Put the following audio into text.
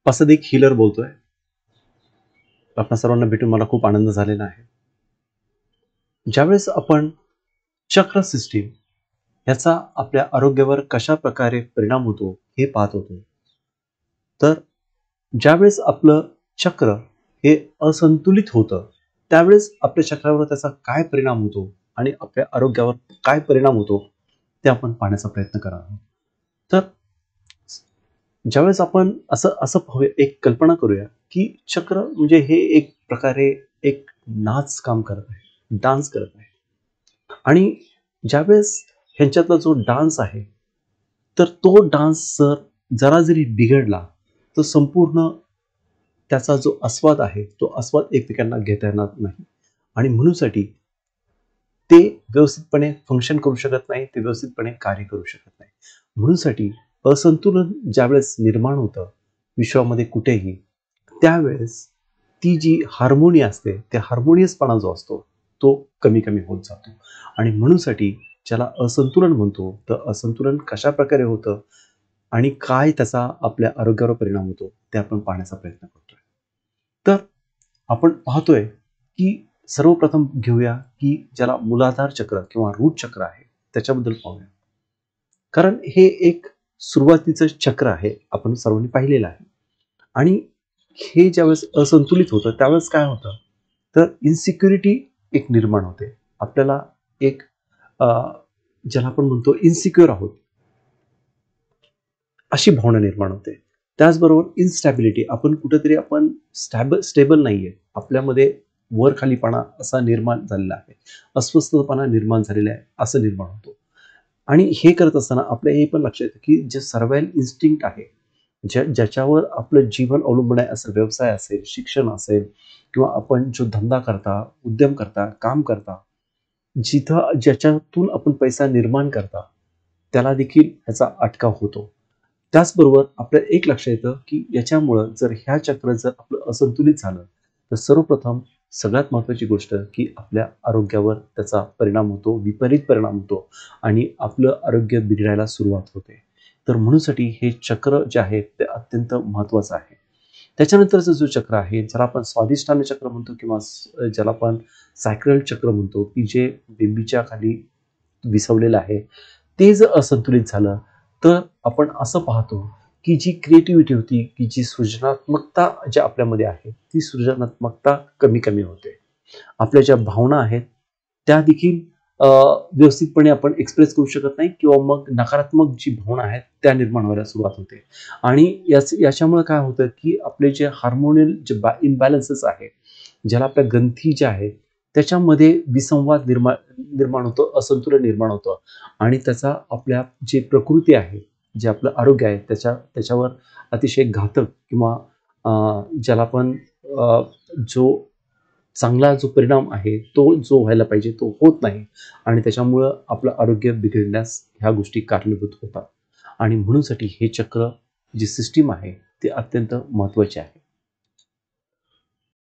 असं एक हिलर बोलतोय. आपणा सर्वांना भेटून मला खूप आनंद झालेला आहे. ज्यावेळेस आपण चक्र सिस्टीम याचा आपल्या आरोग्यावर कशा प्रकारे परिणाम होतो हे पाहत होतो. तर ज्यावेळेस आपलं चक्र हे असंतुलित होतं, त्यावेळेस आपल्या चक्रावर त्याचा काय परिणाम होतो आणि आपल्या आरोग्यावर काय परिणाम होतो ते आपण पाहण्याचा प्रयत्न करणार आहोत. तर ज्यावेळेस आपण असं असं पाहूया, एक कल्पना करूया की चक्र म्हणजे हे एक प्रकारे एक नाच काम करत आहे, डान्स करत आहे. आणि ज्यावेळेस ह्यांच्यातला जो डान्स आहे, तर तो डान्स जरा जरी बिघडला तर संपूर्ण त्याचा जो आस्वाद आहे तो आस्वाद एकमेकांना घेता येणार नाही. आणि म्हणूनसाठी ते व्यवस्थितपणे फंक्शन करू शकत नाही, ते व्यवस्थितपणे कार्य करू शकत नाही. म्हणूनसाठी असंतुलन ज्यावेळेस निर्माण होतं विश्वामध्ये कुठेही, त्यावेळेस ती जी हार्मोनी असते, त्या हार्मोनियसपणा जो असतो तो कमी कमी होत जातो. आणि म्हणूनसाठी ज्याला असंतुलन म्हणतो, तर असंतुलन कशा प्रकारे होतं आणि काय त्याचा आपल्या आरोग्यावर परिणाम होतो ते आपण पाहण्याचा प्रयत्न करतोय. तर आपण पाहतोय की सर्वप्रथम घेऊया की ज्याला मूलाधार चक्र किंवा रूट चक्र आहे त्याच्याबद्दल पाहूया. कारण हे एक सुरुवातीचं चक्र आहे, आपण सर्वांनी पाहिलेलं आहे. आणि हे ज्यावेळेस असंतुलित होतं त्यावेळेस काय होतं, तर इन्सिक्युरिटी एक निर्माण होते. आपल्याला एक अ, ज्याला आपण म्हणतो इन्सिक्युअर आहोत अशी भावना निर्माण होते. त्याचबरोबर इन्स्टॅबिलिटी, आपण कुठेतरी आपण स्टेबल नाहीये, आपल्यामध्ये वर खालीपणा असा निर्माण झालेला आहे, अस्वस्थपणा निर्माण झालेला आहे असं निर्माण होतो. आणि हे करत असताना आपल्या हे पण लक्षात येतं की जे सर्व्हायवल इन्स्टिंक्ट आहे, ज्याच्यावर आपलं जीवन अवलंबून आहे, असं व्यवसाय असेल, शिक्षण असेल किंवा आपण जो धंदा करता, उद्यम करता, काम करता, जिथं ज्याच्यातून आपण पैसा निर्माण करता, त्याला देखील ह्याचा अटकाव होतो. त्याचबरोबर आपल्याला एक लक्षात येतं की याच्यामुळं जर ह्या चक्र जर आपलं असंतुलित झालं, तर सर्वप्रथम सगळ्यात महत्त्वाची गोष्ट की आपल्या आरोग्यावर त्याचा परिणाम होतो, विपरीत परिणाम होतो आणि आपलं आरोग्य बिघडायला सुरुवात होते. तर म्हणूनसाठी हे चक्र जे आहे ते अत्यंत महत्त्वाचं आहे. त्याच्यानंतरचा जो चक्र आहे, ज्याला आपण स्वाधिष्ठान चक्र म्हणतो किंवा ज्याला आपण सायक्रल चक्र म्हणतो, की जे बिंबीच्या खाली विसवलेलं आहे, ते जर असंतुलित झालं, तर आपण असं पाहतो की जी क्रिएटिव्हिटी होती, की जी सृजनात्मकता ज्या आपल्यामध्ये आहे, ती सृजनात्मकता कमी कमी होते. आपल्या ज्या भावना आहेत त्या देखील व्यवस्थितपणे आपण एक्सप्रेस करू शकत नाही किंवा मग नकारात्मक जी भावना आहेत त्या निर्माण व्हायला सुरुवात होते. आणि याच्यामुळे काय होतं की आपले जे हार्मोनियल जे इम्बॅलन्सेस आहे, ज्याला आपल्या ग्रंथी ज्या आहेत त्याच्यामध्ये विसंवाद निर्माण निर्माण होतो, असंतुलन निर्माण होतं. आणि त्याचा आपल्या जे प्रकृती आहे, जे आपलं आरोग्य आहे त्याच्यावर अतिशय घातक किंवा ज्याला आपण जो चांगला जो परिणाम आहे तो जो व्हायला पाहिजे तो होत नाही. आणि त्याच्यामुळं आपलं आरोग्य बिघडण्यास ह्या गोष्टी कारणीभूत होतात. आणि म्हणूनसाठी हे चक्र जी सिस्टीम आहे ती अत्यंत महत्त्वाची आहे.